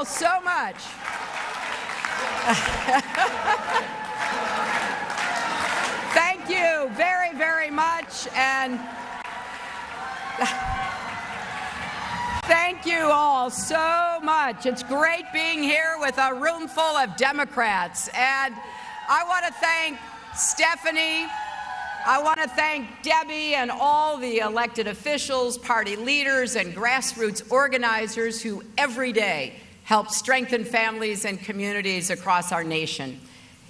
all so much. Thank you very, very much. And thank you all so much. It's great being here with a room full of Democrats. And I want to thank Stephanie. I want to thank Debbie and all the elected officials, party leaders, and grassroots organizers who every day help strengthen families and communities across our nation.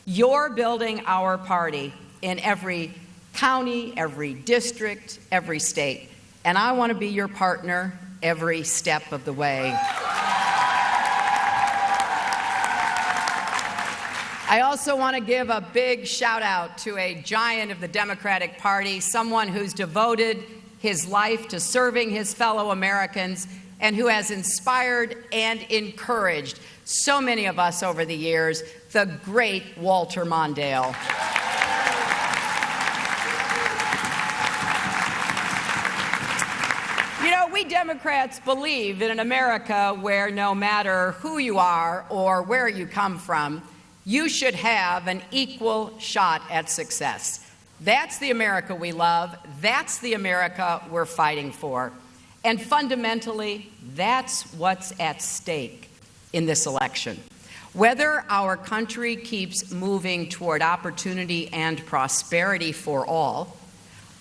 You're building our party in every county, every district, every state. And I want to be your partner every step of the way. I also want to give a big shout out to a giant of the Democratic Party, someone who's devoted his life to serving his fellow Americans and who has inspired and encouraged so many of us over the years, the great Walter Mondale. You know, we Democrats believe in an America where no matter who you are or where you come from, you should have an equal shot at success. That's the America we love. That's the America we're fighting for. And fundamentally, that's what's at stake in this election. Whether our country keeps moving toward opportunity and prosperity for all,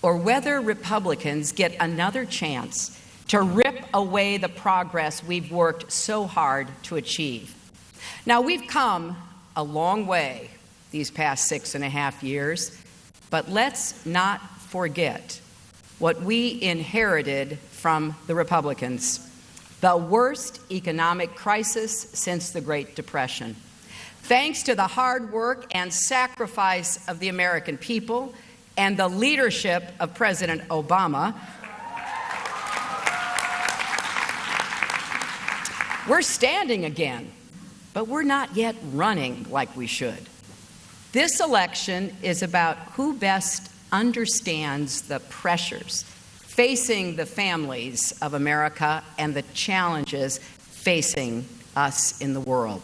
or whether Republicans get another chance to rip away the progress we've worked so hard to achieve. Now, we've come a long way these past 6.5 years, but let's not forget what we inherited from the Republicans: the worst economic crisis since the Great Depression. Thanks to the hard work and sacrifice of the American people and the leadership of President Obama, we're standing again. But we're not yet running like we should. This election is about who best understands the pressures facing the families of America and the challenges facing us in the world,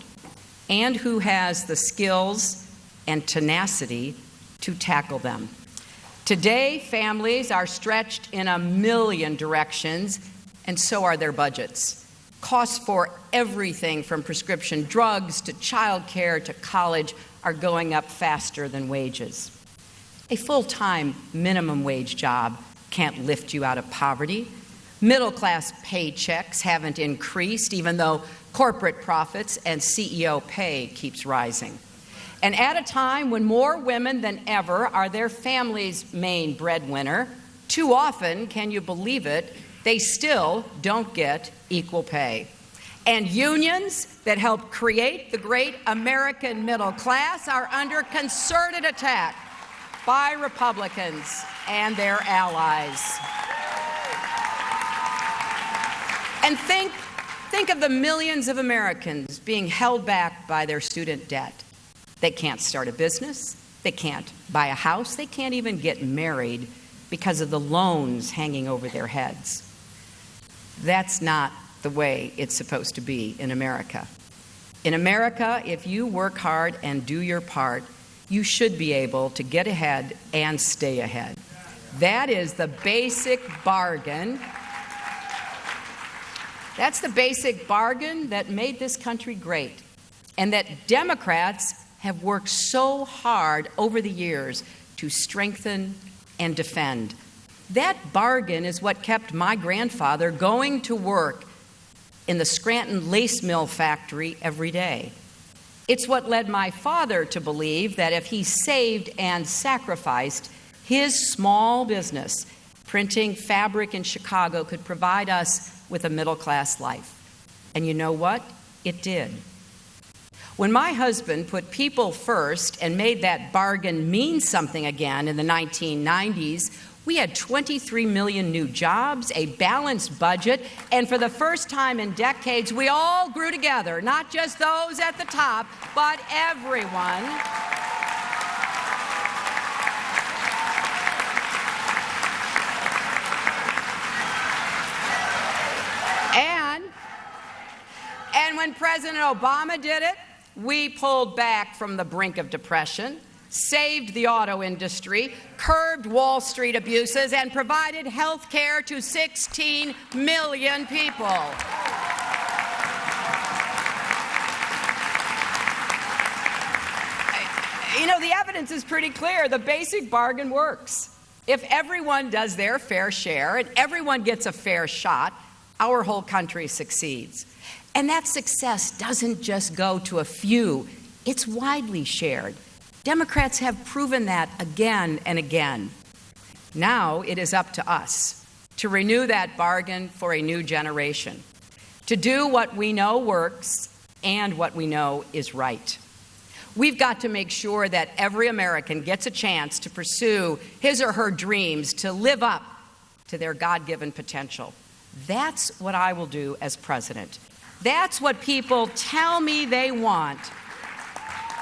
and who has the skills and tenacity to tackle them. Today, families are stretched in a million directions, and so are their budgets. Costs for everything from prescription drugs to child care to college are going up faster than wages. A full-time minimum wage job can't lift you out of poverty. Middle-class paychecks haven't increased, even though corporate profits and CEO pay keeps rising. And at a time when more women than ever are their family's main breadwinner, too often, can you believe it, they still don't get equal pay. And unions that help create the great American middle class are under concerted attack by Republicans and their allies. And think of the millions of Americans being held back by their student debt. They can't start a business, they can't buy a house, they can't even get married because of the loans hanging over their heads. That's not the way it's supposed to be in America. In America, if you work hard and do your part, you should be able to get ahead and stay ahead. That is the basic bargain. That's the basic bargain that made this country great, and that Democrats have worked so hard over the years to strengthen and defend. That bargain is what kept my grandfather going to work in the Scranton lace mill factory every day. It's what led my father to believe that if he saved and sacrificed, his small business, printing fabric in Chicago, could provide us with a middle-class life. And you know what? It did. When my husband put people first and made that bargain mean something again in the 1990s, we had 23 million new jobs, a balanced budget, and for the first time in decades, we all grew together, not just those at the top, but everyone. And when when President Obama did it, we pulled back from the brink of depression, saved the auto industry, curbed Wall Street abuses, and provided health care to 16 million people. You know, the evidence is pretty clear. The basic bargain works. If everyone does their fair share and everyone gets a fair shot, our whole country succeeds. And that success doesn't just go to a few. It's widely shared. Democrats have proven that again and again. Now it is up to us to renew that bargain for a new generation, to do what we know works and what we know is right. We've got to make sure that every American gets a chance to pursue his or her dreams, to live up to their God-given potential. That's what I will do as president. That's what people tell me they want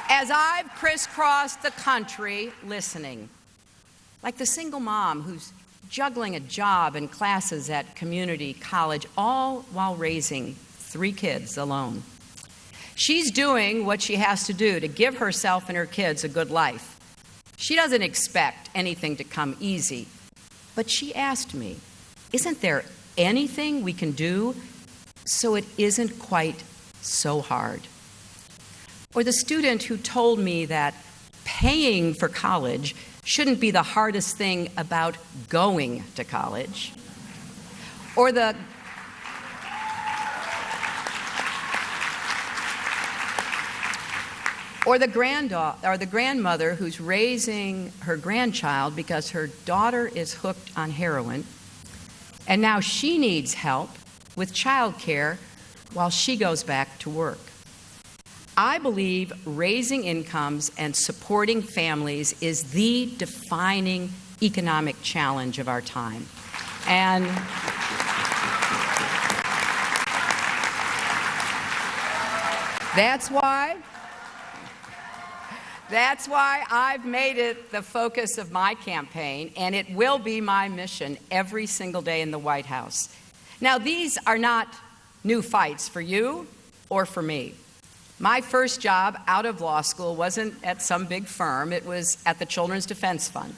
as I've crisscrossed the country listening. Like the single mom who's juggling a job and classes at community college, all while raising 3 kids alone. She's doing what she has to do to give herself and her kids a good life. She doesn't expect anything to come easy, but she asked me, isn't there anything we can do so it isn't quite so hard? Or the student who told me that paying for college shouldn't be the hardest thing about going to college. Or the grandmother who's raising her grandchild because her daughter is hooked on heroin, and now she needs help with childcare while she goes back to work. I believe raising incomes and supporting families is the defining economic challenge of our time. And that's why I've made it the focus of my campaign, and it will be my mission every single day in the White House. Now, these are not new fights for you or for me. My first job out of law school wasn't at some big firm. It was at the Children's Defense Fund.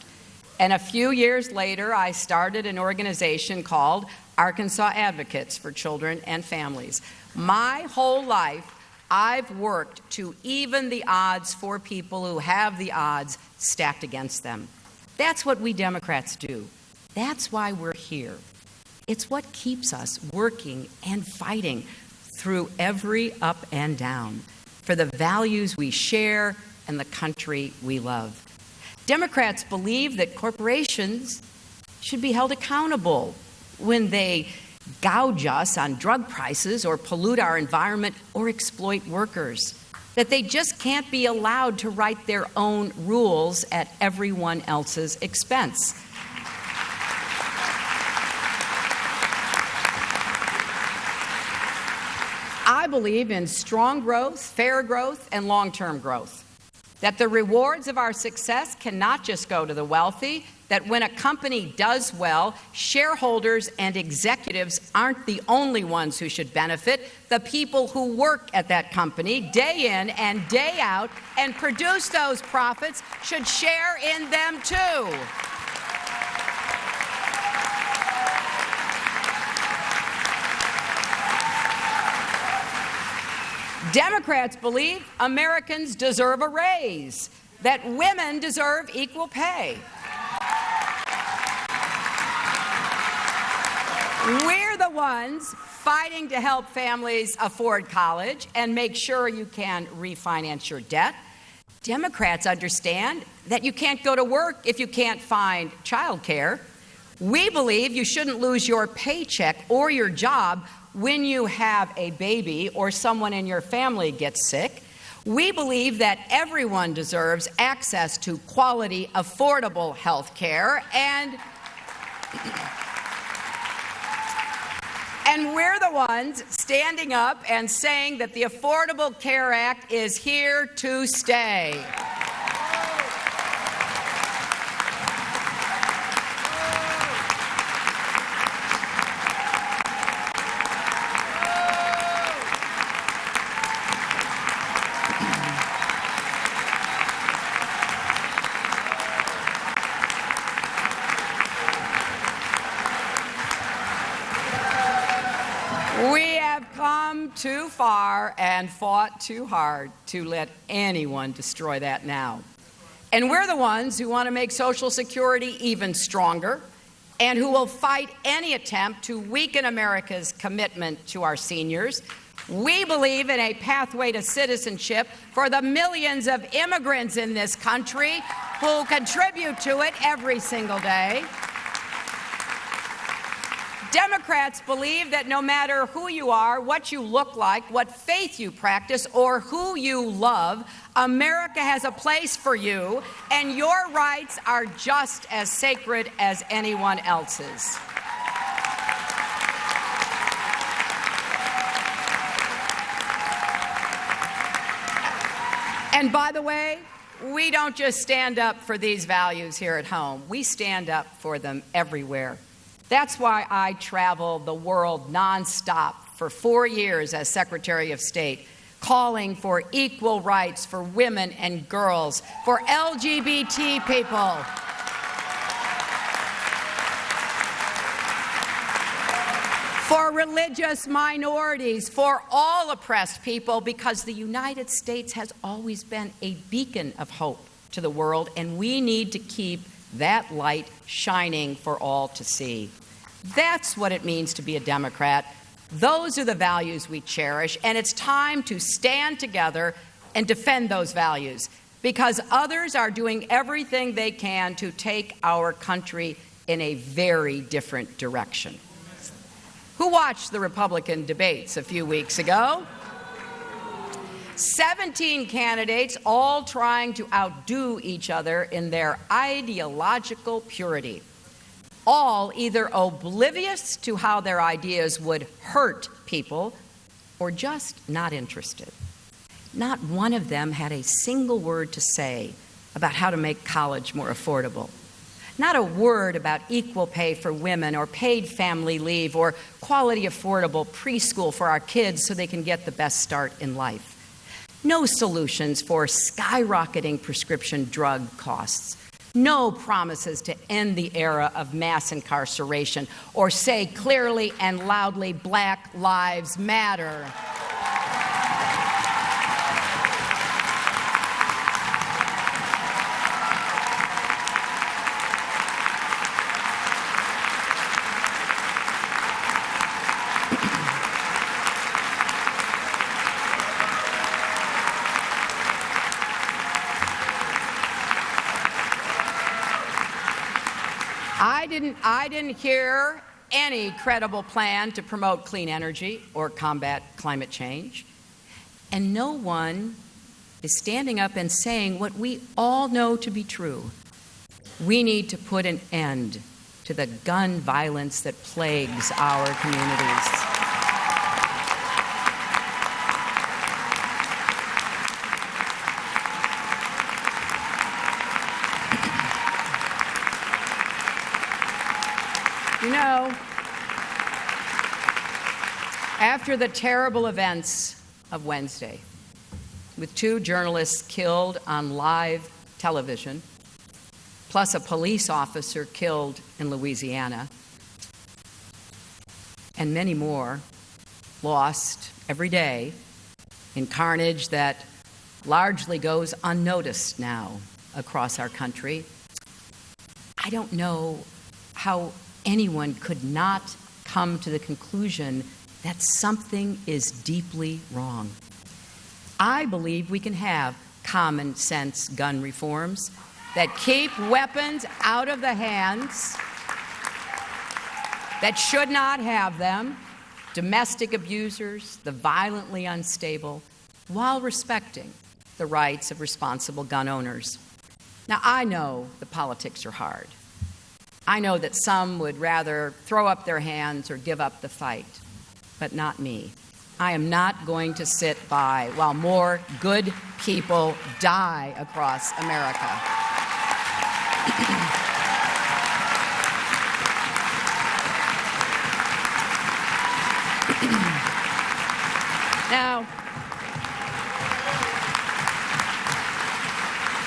And a few years later, I started an organization called Arkansas Advocates for Children and Families. My whole life, I've worked to even the odds for people who have the odds stacked against them. That's what we Democrats do. That's why we're here. It's what keeps us working and fighting through every up and down for the values we share and the country we love. Democrats believe that corporations should be held accountable when they gouge us on drug prices or pollute our environment or exploit workers, that they just can't be allowed to write their own rules at everyone else's expense. I believe in strong growth, fair growth, and long-term growth, that the rewards of our success cannot just go to the wealthy, that when a company does well, shareholders and executives aren't the only ones who should benefit. The people who work at that company day in and day out and produce those profits should share in them too. Democrats believe Americans deserve a raise, that women deserve equal pay. We're the ones fighting to help families afford college and make sure you can refinance your debt. Democrats understand that you can't go to work if you can't find childcare. We believe you shouldn't lose your paycheck or your job when you have a baby or someone in your family gets sick. We believe that everyone deserves access to quality, affordable health care, and we're the ones standing up and saying that the Affordable Care Act is here to stay. We have come too far and fought too hard to let anyone destroy that now. And we're the ones who want to make Social Security even stronger and who will fight any attempt to weaken America's commitment to our seniors. We believe in a pathway to citizenship for the millions of immigrants in this country who contribute to it every single day. Democrats believe that no matter who you are, what you look like, what faith you practice, or who you love, America has a place for you, and your rights are just as sacred as anyone else's. And by the way, we don't just stand up for these values here at home. We stand up for them everywhere. That's why I traveled the world nonstop for 4 years as Secretary of State, calling for equal rights for women and girls, for LGBT people, for religious minorities, for all oppressed people, because the United States has always been a beacon of hope to the world, and we need to keep that light shining for all to see. That's what it means to be a Democrat. Those are the values we cherish, and it's time to stand together and defend those values, because others are doing everything they can to take our country in a very different direction. Who watched the Republican debates a few weeks ago? 17 candidates, all trying to outdo each other in their ideological purity, all either oblivious to how their ideas would hurt people or just not interested. Not one of them had a single word to say about how to make college more affordable. Not a word about equal pay for women or paid family leave or quality affordable preschool for our kids so they can get the best start in life. No solutions for skyrocketing prescription drug costs. No promises to end the era of mass incarceration or say clearly and loudly, Black Lives Matter. I didn't hear any credible plan to promote clean energy or combat climate change. And no one is standing up and saying what we all know to be true. We need to put an end to the gun violence that plagues our communities. You know, after the terrible events of Wednesday, with 2 journalists killed on live television, plus a police officer killed in Louisiana, and many more lost every day in carnage that largely goes unnoticed now across our country, I don't know how anyone could not come to the conclusion that something is deeply wrong. I believe we can have common sense gun reforms that keep weapons out of the hands that should not have them, domestic abusers, the violently unstable, while respecting the rights of responsible gun owners. Now, I know the politics are hard. I know that some would rather throw up their hands or give up the fight, but not me. I am not going to sit by while more good people die across America. Now,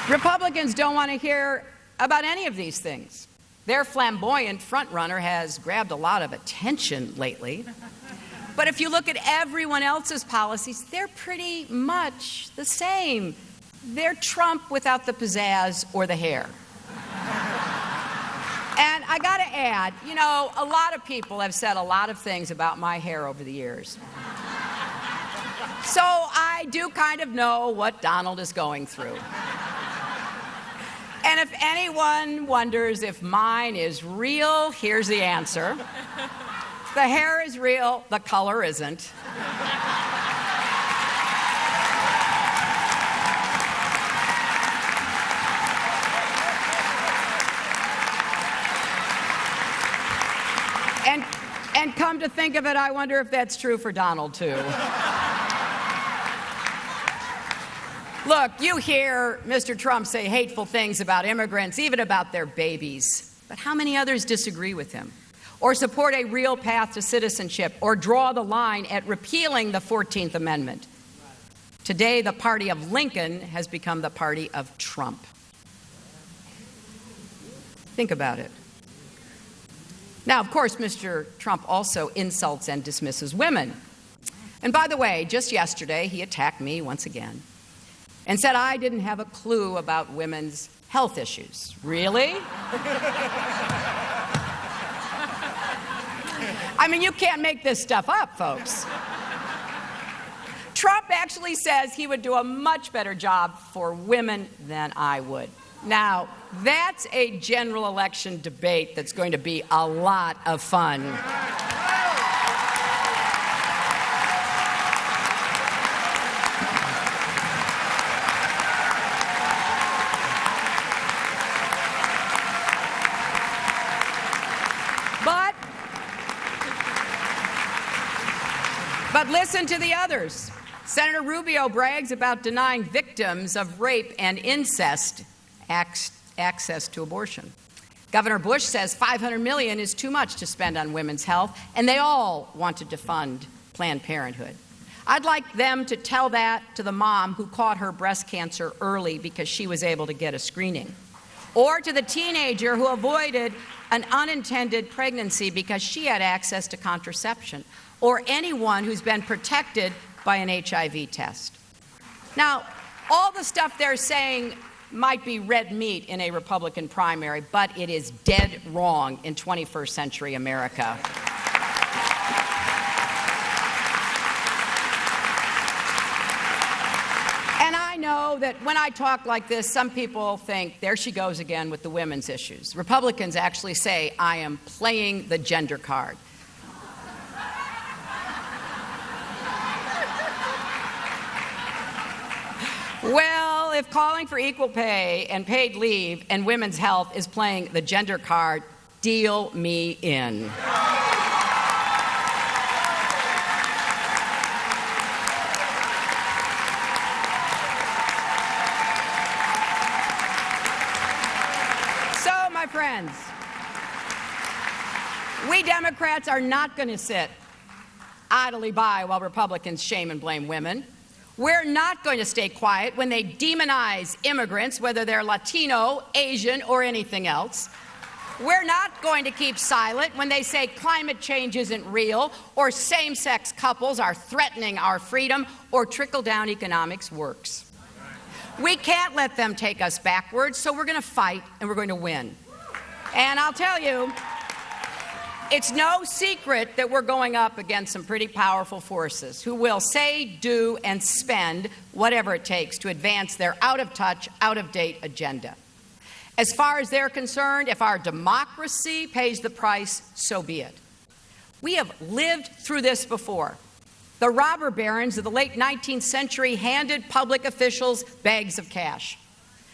Republicans don't want to hear about any of these things. Their flamboyant frontrunner has grabbed a lot of attention lately. But if you look at everyone else's policies, they're pretty much the same. They're Trump without the pizzazz or the hair. And I got to add, you know, a lot of people have said a lot of things about my hair over the years. So I do kind of know what Donald is going through. And if anyone wonders if mine is real, here's the answer. The hair is real, the color isn't. And come to think of it, I wonder if that's true for Donald, too. Look, you hear Mr. Trump say hateful things about immigrants, even about their babies. But how many others disagree with him? Or support a real path to citizenship, or draw the line at repealing the 14th Amendment? Today, the party of Lincoln has become the party of Trump. Think about it. Now, of course, Mr. Trump also insults and dismisses women. And by the way, just yesterday, he attacked me once again and said I didn't have a clue about women's health issues. Really? I mean, you can't make this stuff up, folks. Trump actually says he would do a much better job for women than I would. Now, that's a general election debate that's going to be a lot of fun. But listen to the others. Senator Rubio brags about denying victims of rape and incest access to abortion. Governor Bush says $500 million is too much to spend on women's health, and they all want to defund Planned Parenthood. I'd like them to tell that to the mom who caught her breast cancer early because she was able to get a screening, or to the teenager who avoided an unintended pregnancy because she had access to contraception, or anyone who's been protected by an HIV test. Now, all the stuff they're saying might be red meat in a Republican primary, but it is dead wrong in 21st century America. And I know that when I talk like this, some people think, there she goes again with the women's issues. Republicans actually say I am playing the gender card. Well, if calling for equal pay and paid leave and women's health is playing the gender card, deal me in. So, my friends, we Democrats are not going to sit idly by while Republicans shame and blame women. We're not going to stay quiet when they demonize immigrants, whether they're Latino, Asian, or anything else. We're not going to keep silent when they say climate change isn't real, or same-sex couples are threatening our freedom, or trickle-down economics works. We can't let them take us backwards, so we're going to fight and we're going to win. And I'll tell you, it's no secret that we're going up against some pretty powerful forces who will say, do, and spend whatever it takes to advance their out-of-touch, out-of-date agenda. As far as they're concerned, if our democracy pays the price, so be it. We have lived through this before. The robber barons of the late 19th century handed public officials bags of cash.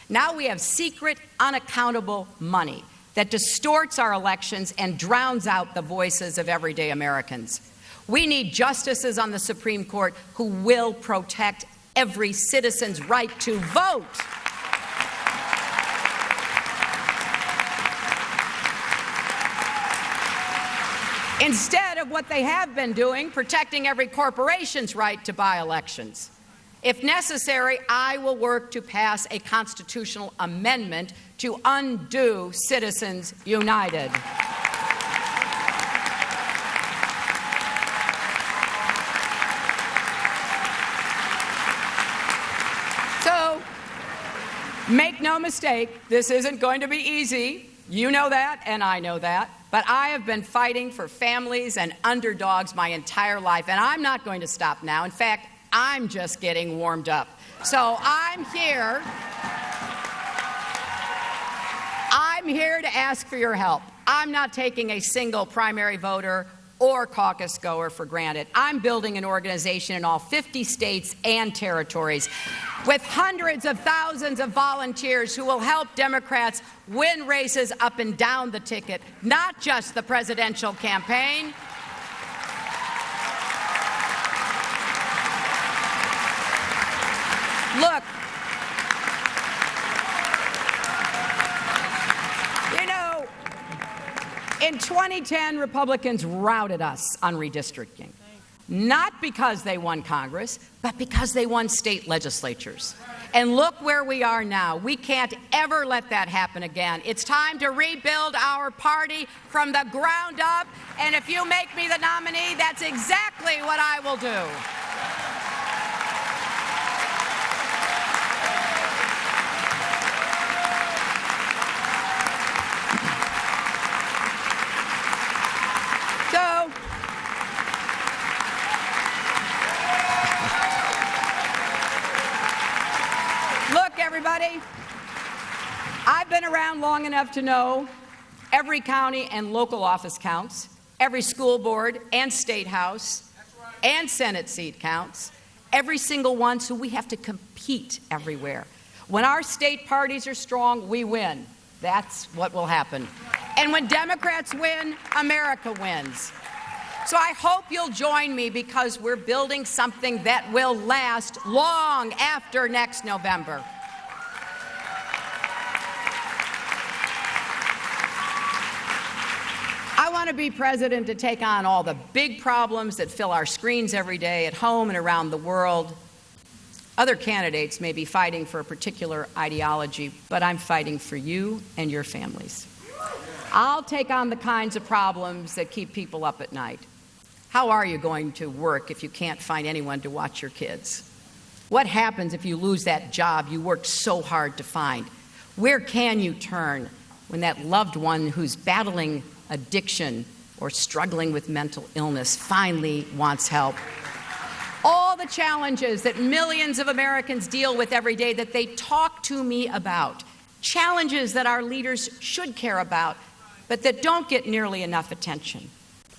Now we have secret, unaccountable money that distorts our elections and drowns out the voices of everyday Americans. We need justices on the Supreme Court who will protect every citizen's right to vote. Instead of what they have been doing, protecting every corporation's right to buy elections. If necessary, I will work to pass a constitutional amendment to undo Citizens United. Make no mistake, this isn't going to be easy. You know that, and I know that. But I have been fighting for families and underdogs my entire life, and I'm not going to stop now. In fact, I'm just getting warmed up. So I'm here to ask for your help. I'm not taking a single primary voter or caucus goer for granted. I'm building an organization in all 50 states and territories with hundreds of thousands of volunteers who will help Democrats win races up and down the ticket, not just the presidential campaign. Look, in 2010, Republicans routed us on redistricting, not because they won Congress, but because they won state legislatures. And look where we are now. We can't ever let that happen again. It's time to rebuild our party from the ground up, and if you make me the nominee, that's exactly what I will do. Everybody, I've been around long enough to know every county and local office counts, every school board and state house and Senate seat counts, every single one, so we have to compete everywhere. When our state parties are strong, we win. That's what will happen. And when Democrats win, America wins. So I hope you'll join me, because we're building something that will last long after next November. I want to be president to take on all the big problems that fill our screens every day at home and around the world. Other candidates may be fighting for a particular ideology, but I'm fighting for you and your families. I'll take on the kinds of problems that keep people up at night. How are you going to work if you can't find anyone to watch your kids? What happens if you lose that job you worked so hard to find? Where can you turn when that loved one who's battling addiction or struggling with mental illness finally wants help? All the challenges that millions of Americans deal with every day that they talk to me about, challenges that our leaders should care about, but that don't get nearly enough attention.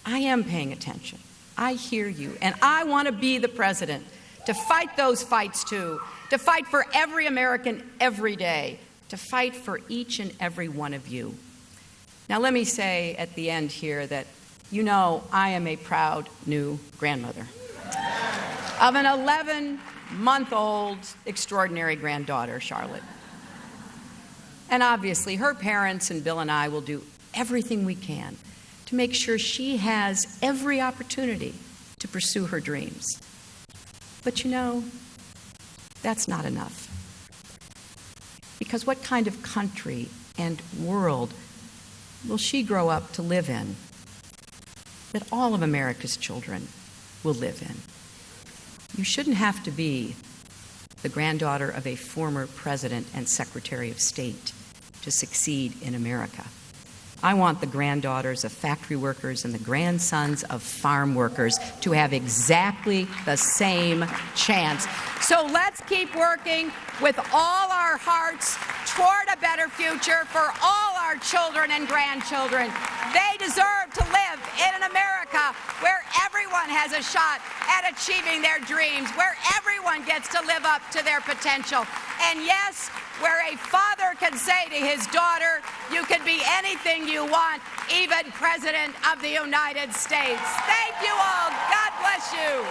I am paying attention. I hear you, and I want to be the president to fight those fights too, to fight for every American every day, to fight for each and every one of you. Now, let me say at the end here that, you know, I am a proud new grandmother of an 11-month-old extraordinary granddaughter, Charlotte. And obviously, her parents and Bill and I will do everything we can to make sure she has every opportunity to pursue her dreams. But you know, that's not enough. Because what kind of country and world will she grow up to live in that all of America's children will live in? You shouldn't have to be the granddaughter of a former president and secretary of state to succeed in America. I want the granddaughters of factory workers and the grandsons of farm workers to have exactly the same chance. So let's keep working with all our hearts toward a better future for all our children and grandchildren. They deserve to live in an America where everyone has a shot at achieving their dreams, where everyone gets to live up to their potential. And yes, where a father can say to his daughter, you can be anything you want, even President of the United States. Thank you all. God bless you.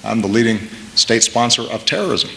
I'm the leading state sponsor of terrorism